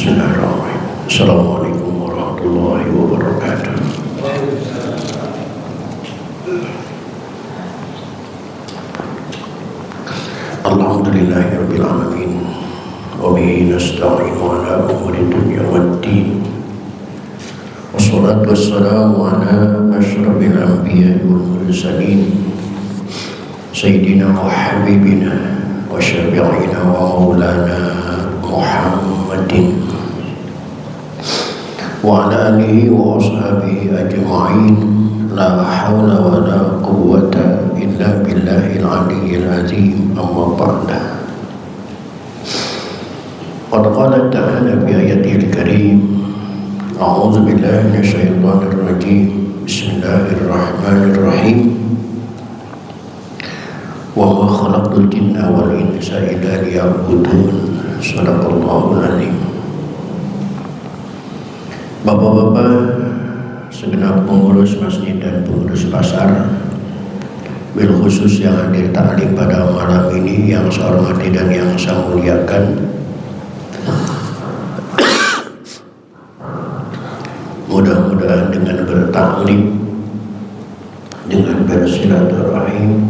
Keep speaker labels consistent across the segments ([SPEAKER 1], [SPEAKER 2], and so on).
[SPEAKER 1] Bismillahirrahmanirrahim. Assalamualaikum warahmatullahi wabarakatuh. Alhamdulillahirabbil alamin. Wa bihi nasta'inu ala umuri dunya waddin. Wassalatu wassalamu ala asyrafil anbiya'i wal mursalin. Sayyidina wa habibina wa syafi'ina wa maulana Muhammadin wa ala alihi wa ashabihi ajma'in. La hawla wa la quwwata illa billahil aliyyil azim. Amma ba'da. Qad qala ta'ala bi ayatihil karim. A'udzu billahi minasyaitonir rajim. Bismillahirrahmanirrahim. Wa ma khalaqtul jinna wal insa illa liya'budun. Shadaqallahul azim. Bapak-bapak, segenap pengurus masjid dan pengurus pasar, bil khusus yang hadir ta'lim pada malam ini, yang saya hormati dan yang saya muliakan. Mudah-mudahan dengan bertaklim, dengan bersilaturahim,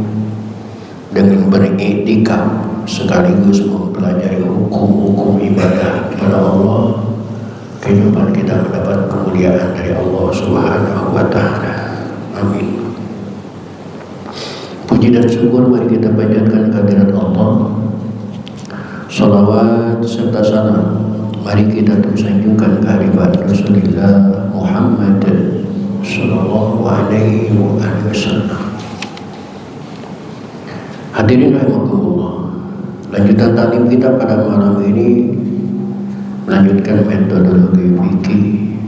[SPEAKER 1] dengan beriktikaf, sekaligus mempelajari hukum-hukum ibadah kepada Allah, kehidupan kita mendapat kemuliaan dari Allah Subhanahu wa Ta'ala. Amin. Puji dan syukur mari kita panjatkan kehadirat Allah. Salawat serta salam mari kita terus sanjungkan kehadirat Rasulullah Muhammad sallallahu alaihi wasallam. Hadirin rahimakumullah, lanjutan taklim kita pada malam ini melanjutkan metodologi fikih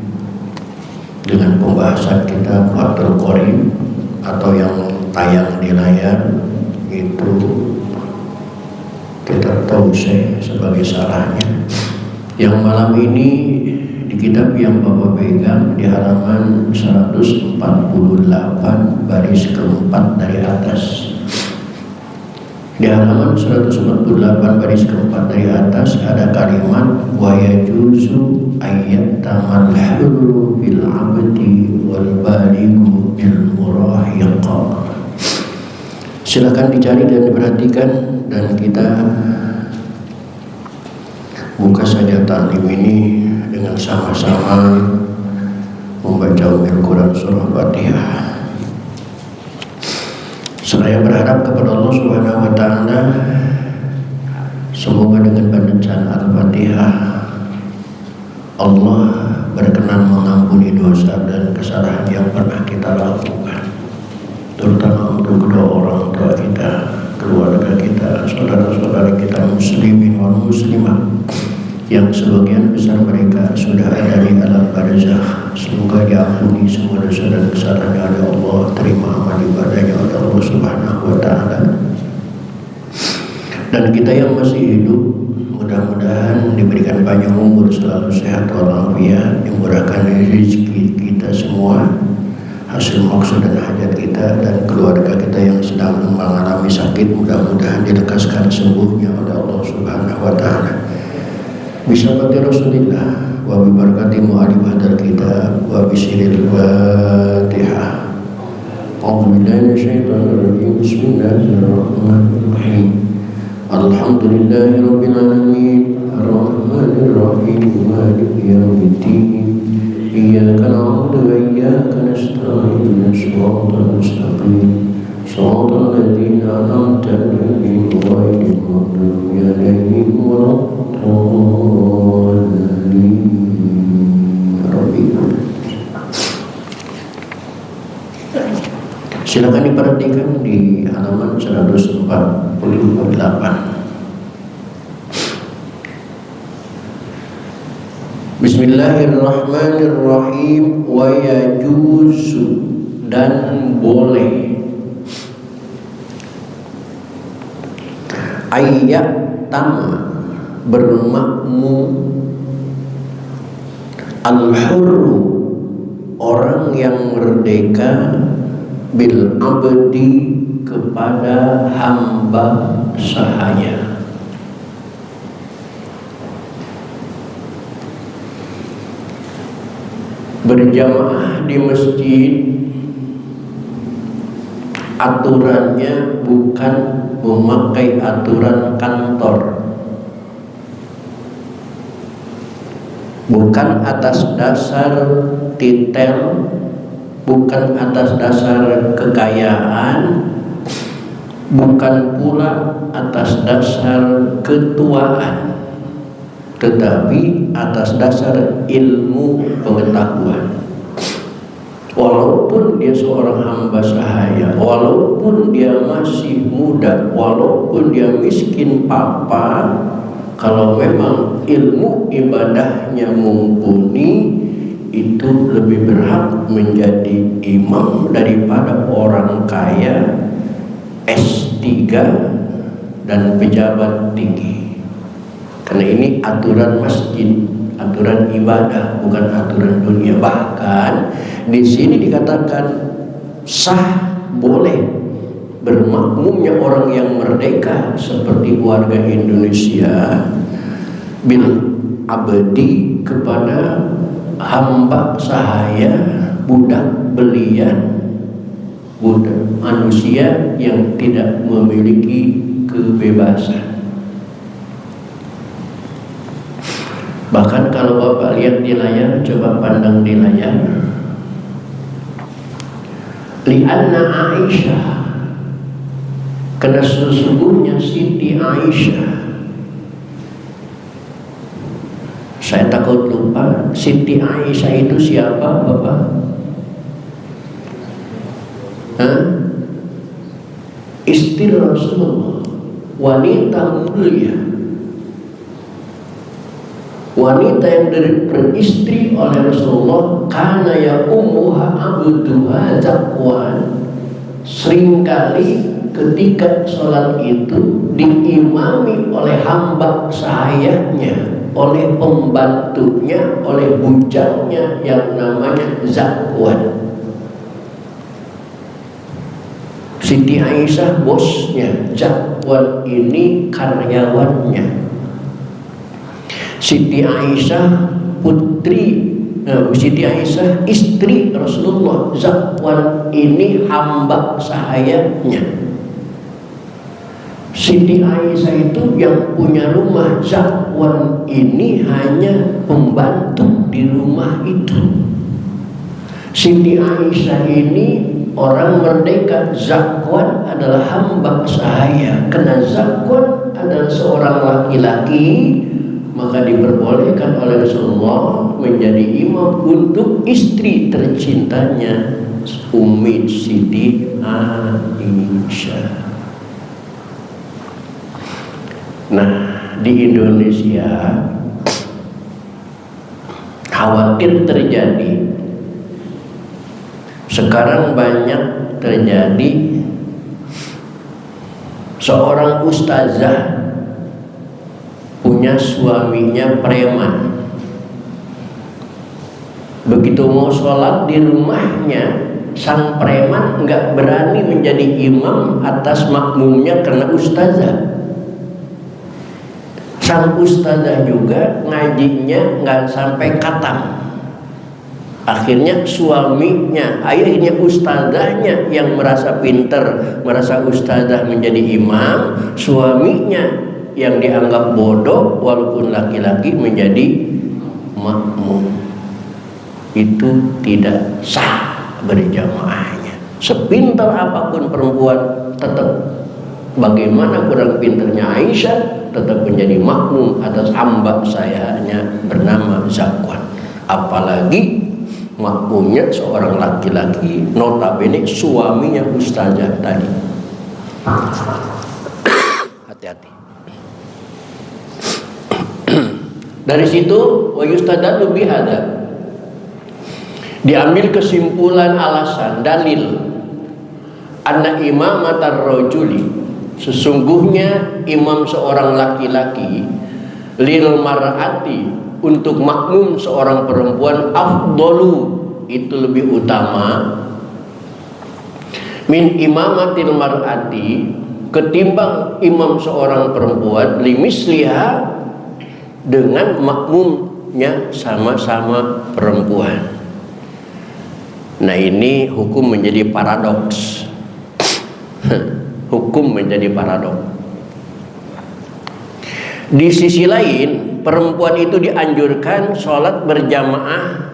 [SPEAKER 1] dengan pembahasan kitab Fathul Qorib atau yang tayang di layar itu kitab Tauhid sebagai sarahnya. Yang malam ini di kitab yang Bapak pegang di halaman 148 baris keempat dari atas. Di halaman 148 baris keempat dari atas ada kalimat wa yajuzu ayyat tamal hurru bil abdi wal balighu bil murahiqa. Silakan dicari dan diperhatikan, dan kita buka saja taklim ini dengan sama-sama membaca Al-Quran surah Fatihah. Saya berharap kepada Allah Subhanahu wa Ta'ala, semoga dengan bacaan Al-Fatihah Allah berkenan mengampuni dosa dan kesalahan yang pernah kita lakukan, terutama untuk kedua orang tua kita, keluarga kita, saudara-saudara kita muslimin wal muslimah yang sebagian besar mereka sudah ada di alam barzakh. Semoga diampuni semua dosa dan kesalahannya oleh Allah, terima amal ibadahnya oleh Allah Subhanahu wa Ta'ala. Dan kita yang masih hidup, mudah-mudahan diberikan panjang umur, selalu sehat walafiat, dimurahkan rezeki kita semua, hasil maksud dan hajat kita, dan keluarga kita yang sedang mengalami sakit mudah-mudahan dilekaskan sembuhnya oleh Allah Subhanahu wa Ta'ala. Bismillahirrahmanirrahim. Rasulillah wa bibarakati mu'alif hadal kitab wa bisiril Fatihah. A'udzubillahi minasyaitonir rajim. Bismillahirrahmanirrahim. Alhamdulillahi rabbil alamin, arrahmanir rahim, maliki yaumiddin. Iyyaka na'budu wa iyyaka nasta'in. Shiratal mustaqim. Shiratal ladzina an'amta 'alaihim ghairil maghdubi 'alaihim waladdallin. Silakan diperhatikan di halaman 148. Bismillahirrahmanirrahim. Wa yajuzu, dan boleh, ayyatam, bermakmum, al-hurru, orang yang merdeka, bil abdi, kepada hamba sahaya. berjamaah di masjid aturannya bukan memakai aturan kantor, bukan atas dasar titel, bukan atas dasar kekayaan, bukan pula atas dasar ketuaan, tetapi atas dasar ilmu pengetahuan. Walaupun dia seorang hamba sahaya, walaupun dia masih muda, walaupun dia miskin papa, kalau memang ilmu ibadahnya mumpuni, itu lebih berhak menjadi imam daripada orang kaya S3 dan pejabat tinggi. Karena ini aturan masjid, aturan ibadah, bukan aturan dunia. Bahkan di sini dikatakan sah, boleh bermakmumnya orang yang merdeka seperti warga Indonesia bil abdi kepada hamba sahaya, budak belian, budak manusia yang tidak memiliki kebebasan. Bahkan kalau Bapak lihat di layar, coba pandang di layar, li'anna Aisyah, karena sesungguhnya Siti Aisyah, saya takut lupa, Siti Aisyah itu siapa Bapak? Istri Rasulullah, wanita mulia, wanita yang beristri oleh Rasulullah. Karena ya ummuha abduha Zakwan, seringkali ketika sholat itu diimami oleh hamba sahayanya, oleh pembantunya, oleh bujangnya yang namanya Zakwan. Siti Aisyah bosnya, Zakwan ini karyawannya. Siti Aisyah Siti Aisyah istri Rasulullah, Zakwan ini hamba sahayanya. Siti Aisyah itu yang punya rumah, Zakwan ini hanya pembantu di rumah itu. Siti Aisyah ini orang merdeka, Zakwan adalah hamba sahaya. Karena Zakwan adalah seorang laki-laki, maka diperbolehkan oleh Rasulullah menjadi imam untuk istri tercintanya, Ummi Siti Aisyah. Nah, di Indonesia khawatir terjadi, sekarang banyak terjadi seorang ustazah punya suaminya preman. Begitu mau sholat di rumahnya, sang preman nggak berani menjadi imam atas makmumnya karena ustazah. Sang ustazah juga ngajinya nggak sampai khatam. Akhirnya suaminya, akhirnya ustazahnya yang merasa pinter, merasa ustazah menjadi imam, suaminya yang dianggap bodoh walaupun laki-laki menjadi makmum. Itu tidak sah berjamaahnya. Sepintar apapun perempuan, tetap bagaimana kurang pinternya Aisyah, tetap menjadi makmum atas hamba sayanya bernama Zakwan. Apalagi makmumnya seorang laki-laki, notabene suaminya ustazah tadi. Hati-hati. Dari situ wa yustadallu bihadza, diambil kesimpulan alasan dalil anna imamatar rajuli, sesungguhnya imam seorang laki-laki, lil mar'ati, untuk makmum seorang perempuan, afdalu, itu lebih utama, min imamatil mar'ati, ketimbang imam seorang perempuan, limisliha, dengan makmumnya sama-sama perempuan. Nah, ini hukum menjadi paradoks. Hukum menjadi paradoks. Di sisi lain, perempuan itu dianjurkan sholat berjamaah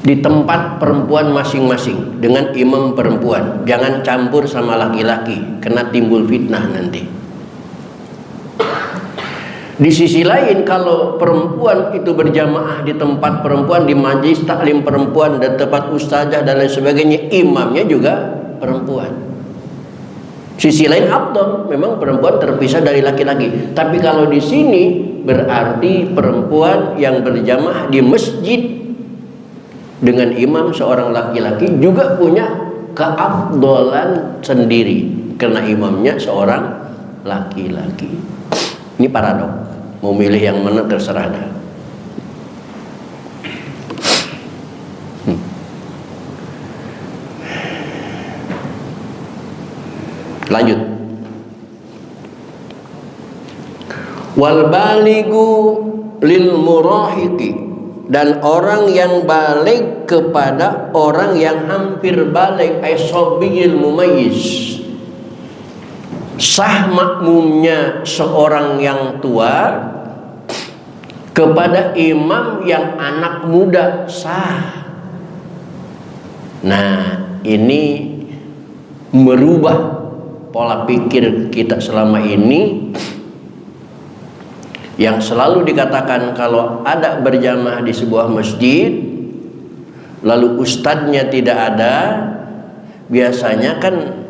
[SPEAKER 1] di tempat perempuan masing-masing dengan imam perempuan. Jangan campur sama laki-laki, kena timbul fitnah nanti. Di sisi lain, kalau perempuan itu berjamaah di tempat perempuan, di majelis taklim perempuan dan tempat ustazah dan lain sebagainya, imamnya juga perempuan. Sisi lain afdal, memang perempuan terpisah dari laki-laki. Tapi kalau di sini berarti perempuan yang berjamaah di masjid dengan imam seorang laki-laki juga punya keafdalan sendiri karena imamnya seorang laki-laki. Ini paradoks. Mau milih yang mana terserah dah. Lanjut. Wal baligu lil murahiqi, dan orang yang balik kepada orang yang hampir balik, ay sobiyil mumayyiz. Sah makmumnya seorang yang tua kepada imam yang anak muda, sah. Nah, ini merubah pola pikir kita selama ini yang selalu dikatakan kalau ada berjamaah di sebuah masjid lalu ustadznya tidak ada, biasanya kan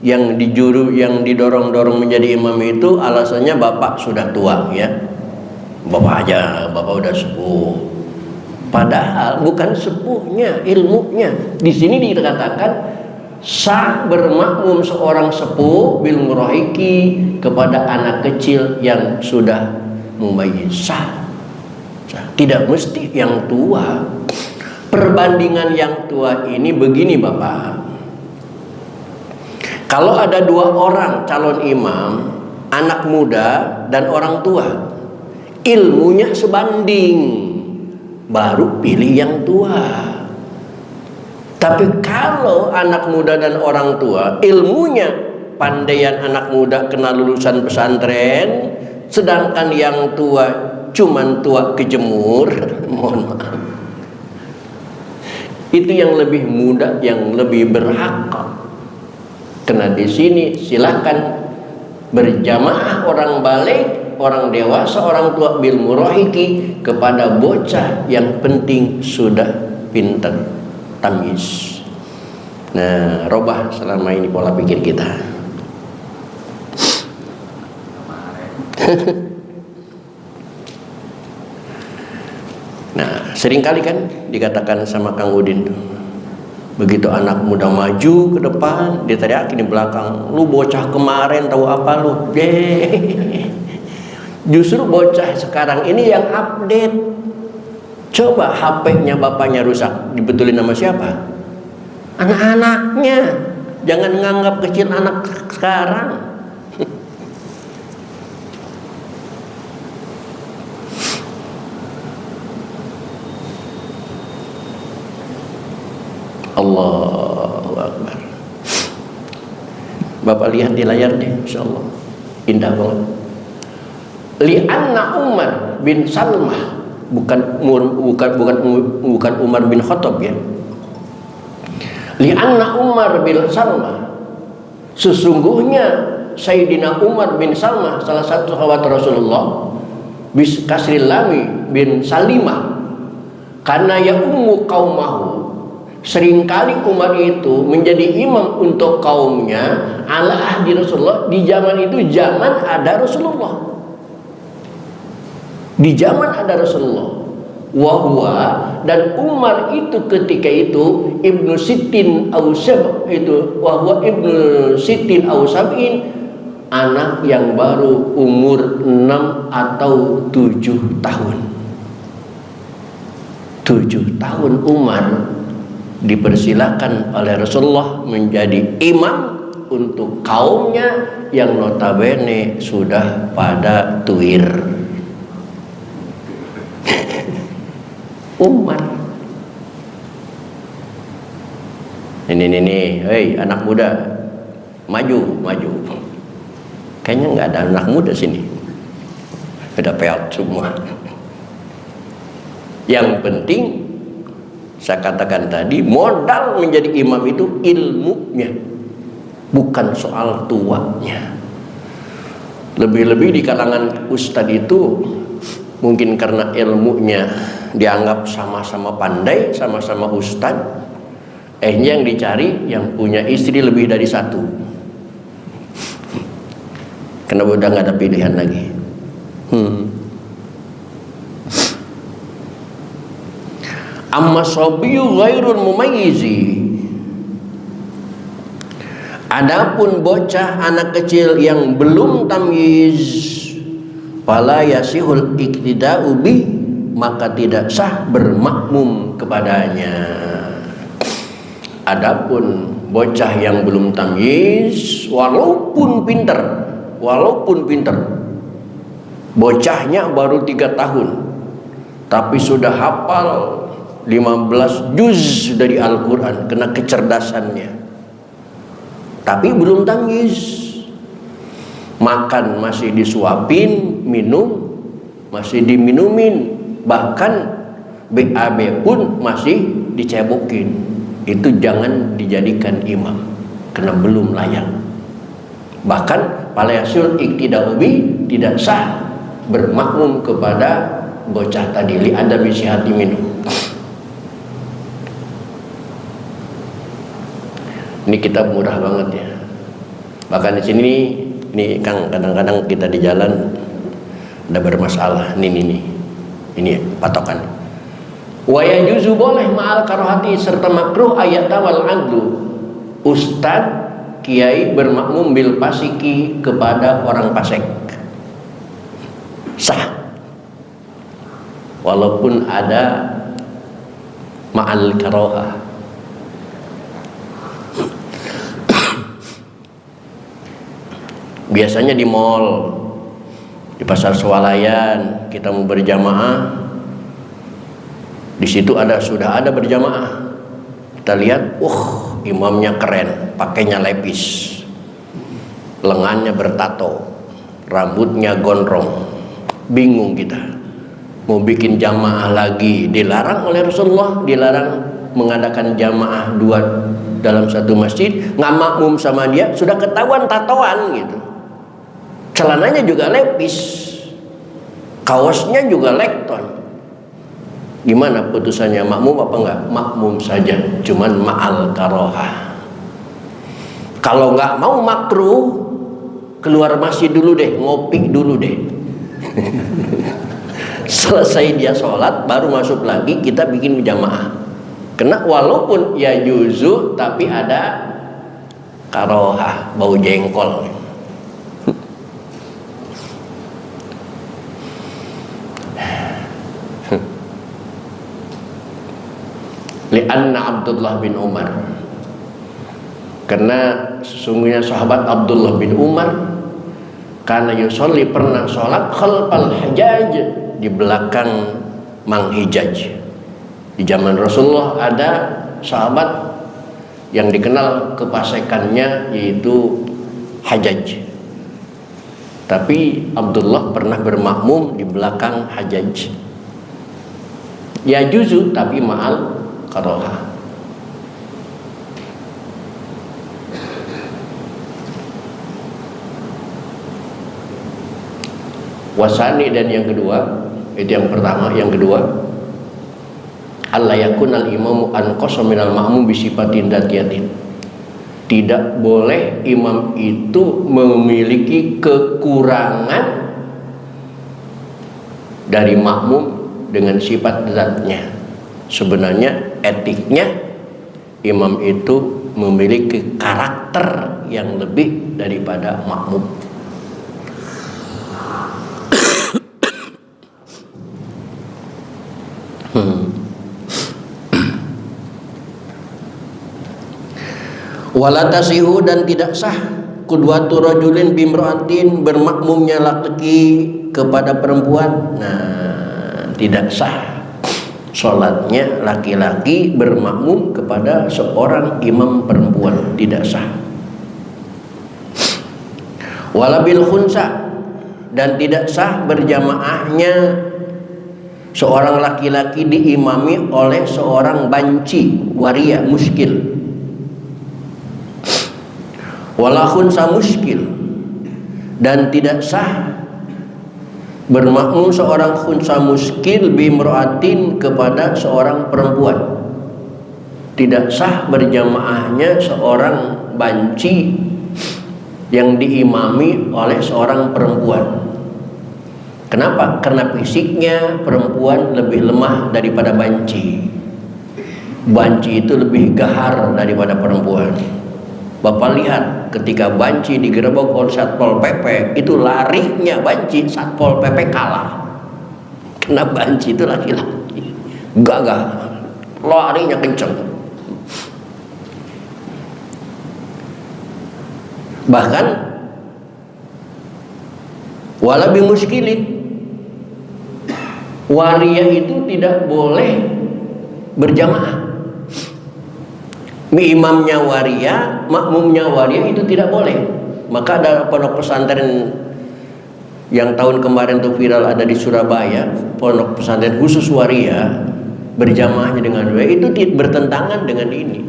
[SPEAKER 1] yang didorong-dorong menjadi imam itu alasannya bapak sudah tua, ya. Bapak aja, bapak udah sepuh. Padahal bukan sepuhnya, ilmunya. Di sini dikatakan sah bermakmum seorang sepuh bil murahiqi kepada anak kecil yang sudah mumayyiz. Sah. Tidak mesti yang tua. Perbandingan yang tua ini begini, Bapak. Kalau ada dua orang calon imam, anak muda dan orang tua, ilmunya sebanding, baru pilih yang tua. Tapi kalau anak muda dan orang tua, ilmunya pandaian anak muda kena lulusan pesantren, sedangkan yang tua cuman tua kejemur, mohon maaf. Itu yang lebih muda, yang lebih berhak. Karena di sini silakan berjamaah orang balik, orang dewasa, orang tua bil murahiqi kepada bocah yang penting sudah pintar, tamyiz. Nah, robah selama ini pola pikir kita. Nah, seringkali kan dikatakan sama Kang Udin tuh, begitu anak muda maju ke depan, dia teriakin di belakang, lu bocah kemarin tahu apa lu? Justru bocah sekarang ini yang update. Coba HP-nya bapaknya rusak, dibetulin sama siapa? Anak-anaknya. Jangan nganggap kecil anak sekarang. Allahu Akbar. Bapak lihat di layar deh, insyaallah indah banget. Li'anna Umar bin Salmah, bukan Umar bin Khattab, ya. Li'anna Umar bin Salmah, sesungguhnya Sayyidina Umar bin Salmah, salah satu sahabat Rasulullah, bis kasril lami bin Salimah, karena ya ummu qaumahu, seringkali Umar itu menjadi imam untuk kaumnya ala ahdi Rasulullah. Di zaman itu zaman ada Rasulullah, di zaman ada Rasulullah. Wahwa, dan Umar itu ketika itu ibnu Sittin Ausab, itu wahwa ibnu Sittin Ausabin, anak yang baru umur 6 atau 7 tahun. 7 tahun Umar dipersilakan oleh Rasulullah menjadi imam untuk kaumnya yang notabene sudah pada tuir. Umar Ini, hei anak muda, maju. Kayaknya nggak ada anak muda sini, udah peot semua. Yang penting saya katakan tadi, modal menjadi imam itu ilmunya, bukan soal tuanya. Lebih-lebih di kalangan ustadz itu mungkin karena ilmunya dianggap sama-sama pandai, sama-sama ustadz. Yang dicari yang punya istri lebih dari satu. Kenapa udah nggak ada pilihan lagi? Amma sabiyu ghairul mumayyizi. Adapun bocah anak kecil yang belum tamyiz, fala yasihul iktida'u bih, maka tidak sah bermakmum kepadanya. Adapun bocah yang belum tamyiz, walaupun pinter, bocahnya baru 3 tahun tapi sudah hafal 15 juz dari Al-Quran, kena kecerdasannya, tapi belum tamyiz. Makan masih disuapin, minum masih diminumin, bahkan BAB pun masih dicebokin. Itu jangan dijadikan imam, karena belum layak. Bahkan palayasul iktida'u bi, tidak sah bermakmum kepada bocah tadi, li ada bisihati minum. Ini kitab murah banget ya. Bahkan di sini nih Kang, kadang-kadang kita di jalan ada bermasalah. Ini patokan. Wa yajuzu, boleh ma'al karohati serta makruh ayat wal adlu. Ustad kiai bermakmum bil fasiki kepada orang fasik, sah walaupun ada ma'al karohah. Biasanya di mall, di pasar swalayan, kita mau berjamaah, di situ sudah ada berjamaah. Kita lihat, imamnya keren, pakainya lepis, lengannya bertato, rambutnya gondrong. Bingung kita, mau bikin jamaah lagi, dilarang oleh Rasulullah, dilarang mengadakan jamaah 2 dalam satu masjid. Nggak makmum sama dia, sudah ketahuan tatoan gitu. Celananya juga lepis, kaosnya juga lekton. Gimana putusannya, makmum apa enggak? Makmum saja, cuman ma'al karohah. Kalau nggak mau makruh, keluar masjid dulu deh, ngopi dulu deh. Selesai dia sholat, baru masuk lagi, kita bikin jamaah. Kena walaupun ya juzu, tapi ada karohah, bau jengkol. Lianna Abdullah bin Umar, karena sesungguhnya sahabat Abdullah bin Umar karena yusolli, pernah sholat khalfal Hajjaj, di belakang Mang Hijaj. Di zaman Rasulullah ada sahabat yang dikenal kefasikannya yaitu Hajjaj, tapi Abdullah pernah bermakmum di belakang Hajjaj. Ya juzu, tapi ma'al karohah. Wasani, dan yang kedua, itu yang pertama. Yang kedua, alla yakunal imamu anqasa minal ma'mum bisifatin datiyatin. Tidak boleh imam itu memiliki kekurangan dari makmum dengan sifat zatnya. Sebenarnya etiknya imam itu memiliki karakter yang lebih daripada makmum. Wala tasihu, dan tidak sah qudwatu rajulin bimra'atin, bermakmumnya laki kepada perempuan. Nah, tidak sah. Sholatnya laki-laki bermakmum kepada seorang imam perempuan tidak sah. Walabil khunsa, dan tidak sah berjamaahnya seorang laki-laki diimami oleh seorang banci waria muskil. Wala khunsa muskil, dan tidak sah bermakmum seorang khunsa muskil bimro'atin kepada seorang perempuan. Tidak sah berjamaahnya seorang banci yang diimami oleh seorang perempuan. Kenapa? Karena fisiknya perempuan lebih lemah daripada banci. Banci itu lebih gahar daripada perempuan. Bapak lihat ketika banci digerebek oleh Satpol PP, itu larinya banci, Satpol PP kalah. Karena banci itu laki-laki, gagah, larinya kenceng. Bahkan walabi muskilin, waria itu tidak boleh berjamaah. Imamnya waria, makmumnya waria itu tidak boleh. Maka ada pondok pesantren yang tahun kemarin tuh viral ada di Surabaya, pondok pesantren khusus waria, berjamaahnya dengan waria itu bertentangan dengan ini.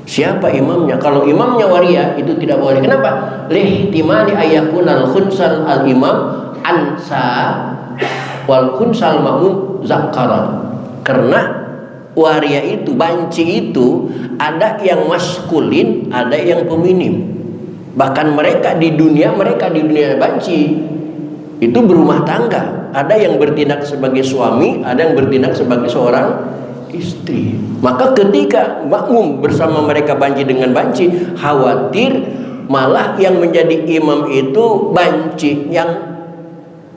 [SPEAKER 1] Siapa imamnya? Kalau imamnya waria itu tidak boleh. Kenapa? Lihtimali ayakunal khunsal al imam ansa wal khunsal makmum zakaran. Karena waria itu, banci itu ada yang maskulin, ada yang feminim. Bahkan mereka di dunia banci itu berumah tangga. Ada yang bertindak sebagai suami, ada yang bertindak sebagai seorang istri. Maka ketika makmum bersama mereka banci dengan banci, khawatir malah yang menjadi imam itu banci yang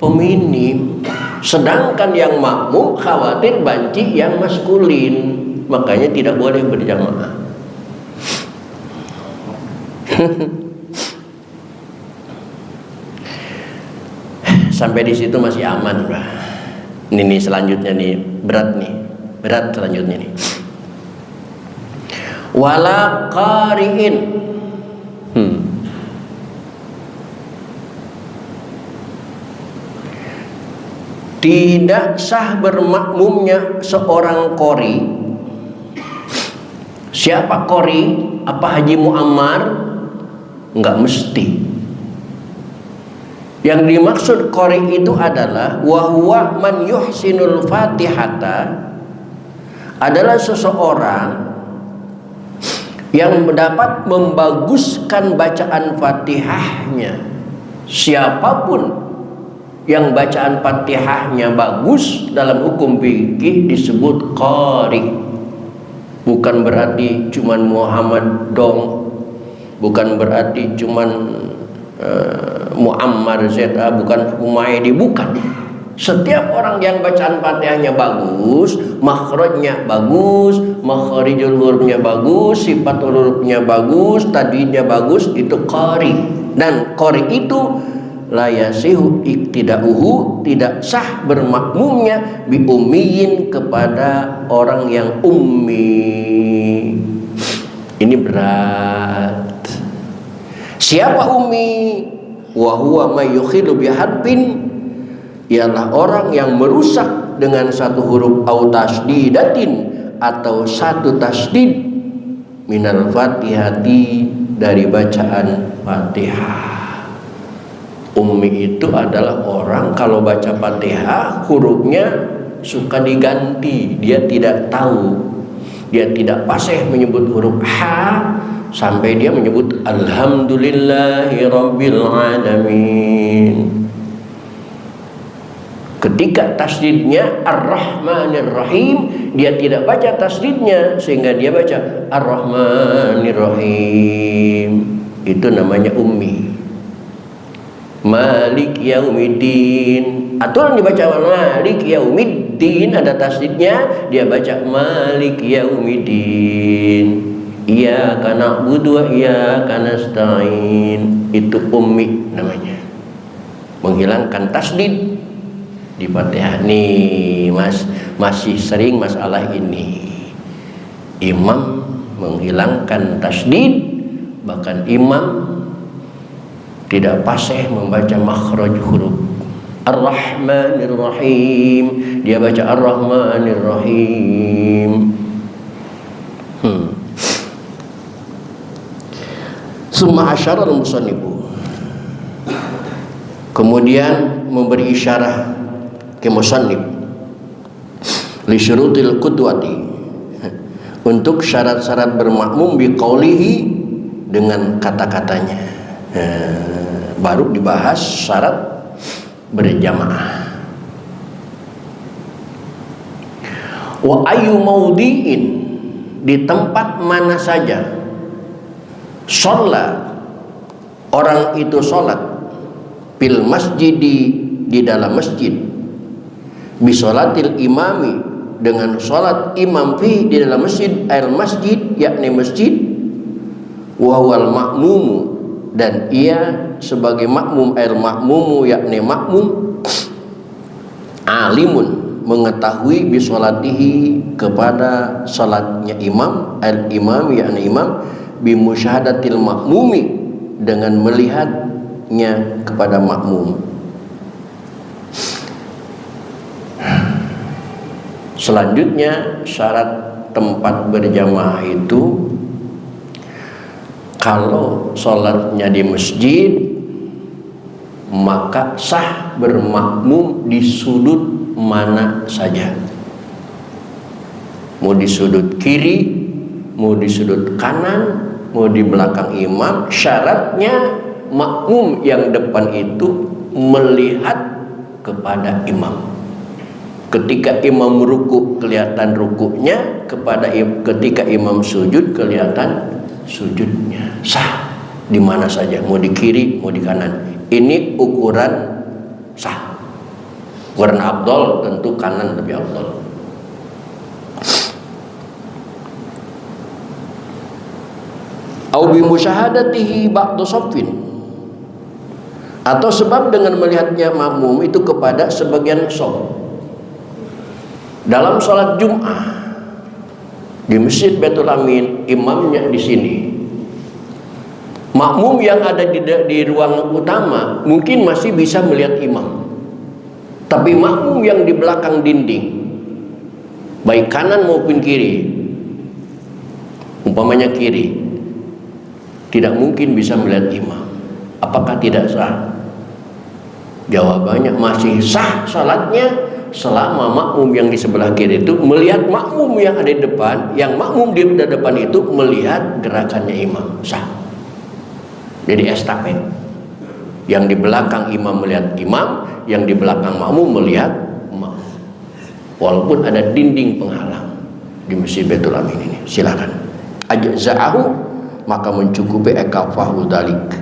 [SPEAKER 1] feminim, sedangkan yang makmum khawatir banci yang maskulin. Makanya tidak boleh berjamaah. Sampai di situ masih aman, Pak. Ini selanjutnya nih, berat selanjutnya nih. Wala qari'in. Tidak sah bermakmumnya seorang qori. Siapa qori? Apa Haji Muammar? Enggak mesti. Yang dimaksud qori itu adalah wahwa man yuhsinul fatihata, adalah seseorang yang dapat membaguskan bacaan Fatihahnya. Siapapun yang bacaan Fatihahnya bagus dalam hukum fikih disebut qari. Bukan berarti cuman Muhammad dong, bukan berarti cuman Muammar ZA, bukan Humaydi, bukan. Setiap orang yang bacaan Fatihahnya bagus, makhrajnya bagus, makhrijul hurufnya bagus, sifat hurufnya bagus, tadwidnya bagus, itu qari. Dan qari itu la yasihu iktidauhu, tidak sah bermakmumnya bi ummiyin, kepada orang yang ummi. Ini berat. Siapa ummi? Wa huwa may yukhilu bi harfin, ialah orang yang merusak dengan satu huruf au tasdidatin, atau satu tasdid minal fatihati, dari bacaan Fatihah. Ummi itu adalah orang kalau baca Fatihah hurufnya suka diganti, dia tidak tahu, dia tidak fasih menyebut huruf ha sampai dia menyebut alhamdulillahi rabbil alamin. Ketika tasdidnya ar-rahmanir rahim, dia tidak baca tasdidnya, sehingga dia baca ar-rahmanir rahim. Itu namanya ummi. Malik yaumiddin, atau dibaca malik yaumiddin, ada tasdidnya, dia baca malik yaumiddin. Iyyaka na'budu wa iyyaka nasta'in. Itu ummi namanya, menghilangkan tasdid. di Fatihah. Nih Mas, masih sering masalah ini. Imam menghilangkan tasdid, bahkan imam tidak fasih membaca makhraj huruf. Ar-Rahmanir Rahim, dia baca Ar-Rahmanir Rahim. Summa asyara al-musannifu, kemudian memberi isyarah ke musannif li syurutil qudwati, untuk syarat-syarat bermakmum bi qaulihi, dengan kata-katanya. Baru dibahas syarat berjamaah. Wa ayu maudiin, di tempat mana saja sholat orang itu sholat, fil masjidi, di dalam masjid, bisolatil imami, dengan sholat imam fi, di dalam masjid, al masjid, yakni masjid, wahwal makmumu, dan ia sebagai makmum, al makmumu yakni makmum, alimun, mengetahui bisolatihi, kepada sholatnya imam, al imam yakni imam, bimusyahadatil makmumi, dengan melihatnya kepada makmum. Selanjutnya syarat tempat berjamaah itu, kalau sholatnya di masjid, maka sah bermakmum di sudut mana saja, mau di sudut kiri, mau di sudut kanan, mau di belakang imam. Syaratnya makmum yang depan itu melihat kepada imam. Ketika imam ruku kelihatan rukunya, ketika imam sujud kelihatan sujudnya. Sah di mana saja, mau di kiri, mau di kanan. Ini ukuran sah. Ukuran afdol tentu kanan lebih afdol. Au bi musyahadatihi ba'du shaffin, atau sebab dengan melihatnya makmum itu kepada sebagian shaf. Dalam sholat Jum'ah di Masjid Baitul Amin, imamnya di sini, makmum yang ada di ruang utama mungkin masih bisa melihat imam, tapi makmum yang di belakang dinding, baik kanan maupun kiri, umpamanya kiri, tidak mungkin bisa melihat imam. Apakah tidak sah? Jawabannya masih sah salatnya, selama makmum yang di sebelah kiri itu melihat makmum yang ada di depan, yang makmum di depan itu melihat gerakannya imam. Sah. Jadi estafet, yang di belakang imam melihat imam, yang di belakang makmum melihat makmum, walaupun ada dinding penghalang di Masjid Baitul Amin ini. Silakan. Ajza'ahu, maka mencukupi ekafahu dalik,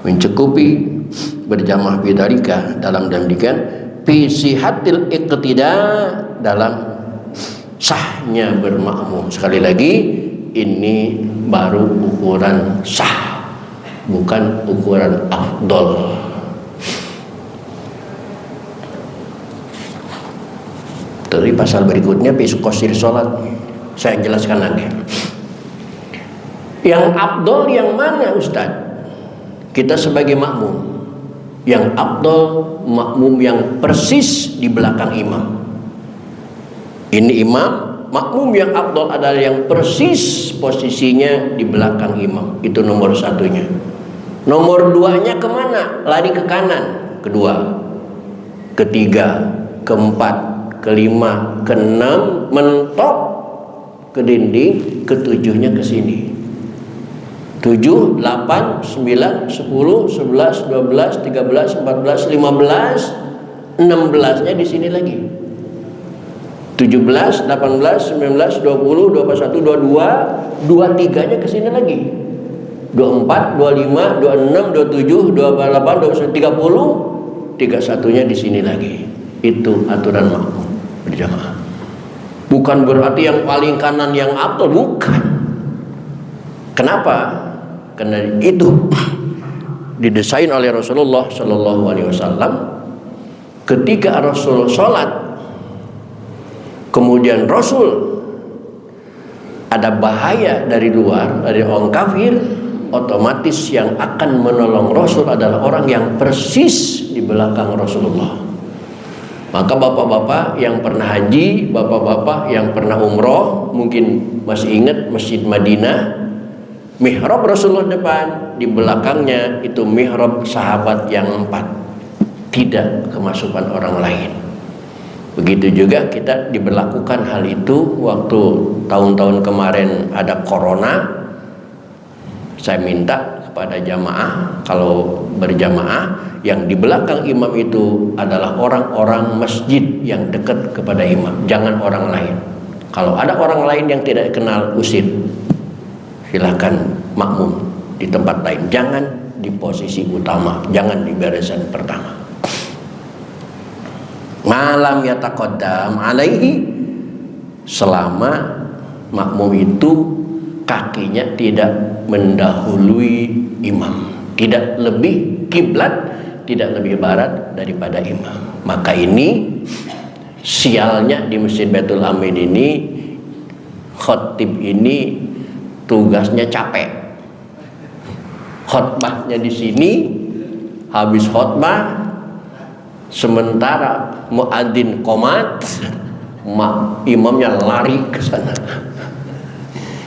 [SPEAKER 1] mencukupi berjamaah bidalika, dalam demikian fi sihatil iqtida, dalam sahnya bermakmum. Sekali lagi, ini baru ukuran sah, bukan ukuran afdol. Dari pasal berikutnya fi qasir salat, saya jelaskan nanti. Yang afdol yang mana Ustaz? Kita sebagai makmum, yang afdol makmum yang persis di belakang imam. Ini imam, makmum yang afdol adalah yang persis posisinya di belakang imam. Itu nomor satunya. Nomor duanya kemana? Lari ke kanan. Kedua, ketiga, keempat, kelima, keenam, mentok ke dinding, ketujuhnya ke sini. 7, 8, 9, 10, 11, 12, 13, 14, 15, 16-nya di sini lagi. 17, 18, 19, 20, 21, 22, 23-nya ke sini lagi. 24, 25, 26, 27, 28, 29, 30, 31-nya di sini lagi. Itu aturan makmum berjamaah. Bukan berarti yang paling kanan yang afdal, bukan. Kenapa? Karena itu didesain oleh Rasulullah Shallallahu Alaihi Wasallam ketika Rasul sholat, kemudian Rasul ada bahaya dari luar, dari orang kafir, otomatis yang akan menolong Rasul adalah orang yang persis di belakang Rasulullah. Maka bapak-bapak yang pernah haji, bapak-bapak yang pernah umroh, mungkin masih ingat Masjid Madinah, mihrab Rasulullah depan, di belakangnya itu mihrab sahabat yang 4, tidak kemasukan orang lain. Begitu juga kita diberlakukan hal itu waktu tahun-tahun kemarin ada corona. Saya minta kepada jamaah, kalau berjamaah, yang di belakang imam itu adalah orang-orang masjid yang dekat kepada imam, jangan orang lain. Kalau ada orang lain yang tidak kenal, usir, silahkan makmum di tempat lain, jangan di posisi utama, jangan di barisan pertama. Malam yataqaddam alaihi, selama makmum itu kakinya tidak mendahului imam, tidak lebih kiblat, tidak lebih barat daripada imam. Maka ini sialnya di Masjid Baitul Amin ini, khotib ini tugasnya capek. Khotbahnya di sini, habis khotbah sementara muadzin qomat, imamnya lari ke sana.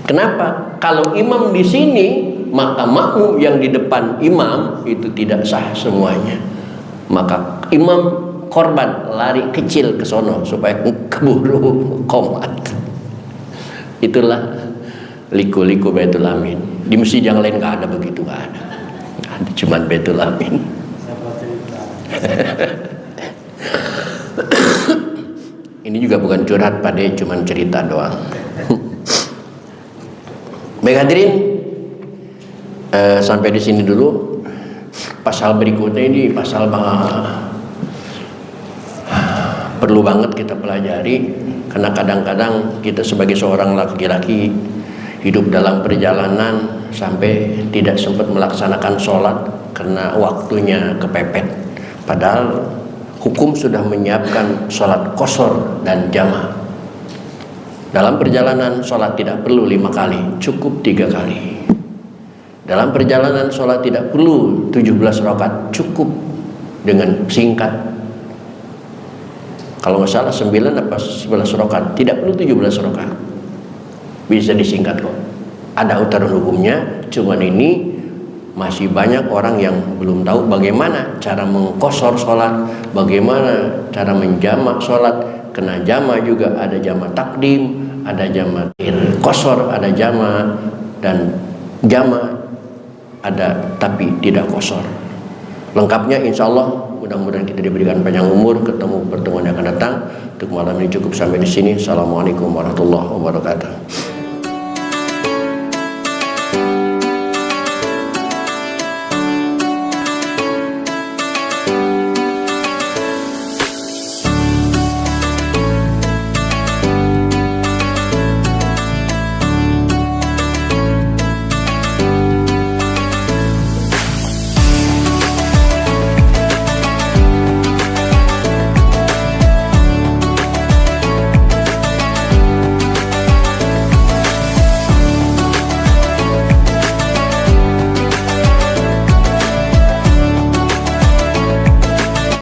[SPEAKER 1] Kenapa? Kalau imam di sini, maka makmum yang di depan imam itu tidak sah semuanya. Maka imam korban lari kecil ke sono supaya keburu qomat. Itulah liku-liku Baitul Amin. Di masjid yang lain nggak ada begitu, nggak ada. Ada cuman Baitul Amin. Ini juga bukan curhat, Pak De, cuman cerita doang. Baik hadirin, sampai di sini dulu. Pasal berikutnya ini pasal perlu banget kita pelajari, karena kadang-kadang kita sebagai seorang laki-laki hidup dalam perjalanan sampai tidak sempat melaksanakan sholat karena waktunya kepepet. Padahal hukum sudah menyiapkan sholat qashar dan jamaah. Dalam perjalanan sholat tidak perlu 5 kali, cukup 3 kali. Dalam perjalanan sholat tidak perlu 17 rakaat, cukup dengan singkat. Kalau nggak salah 9 apa 11 rakaat, tidak perlu 17 rakaat. Bisa disingkat kok. Ada aturan hukumnya, cuman ini masih banyak orang yang belum tahu bagaimana cara mengqashar sholat, bagaimana cara menjamak sholat. Kena jamak juga, ada jamak takdim, ada jamak qashar, ada jamak, dan jamak ada tapi tidak qashar. Lengkapnya insya Allah, mudah-mudahan kita diberikan panjang umur, ketemu pertemuan yang akan datang. Untuk malam ini cukup sampai di sini. Assalamualaikum warahmatullahi wabarakatuh.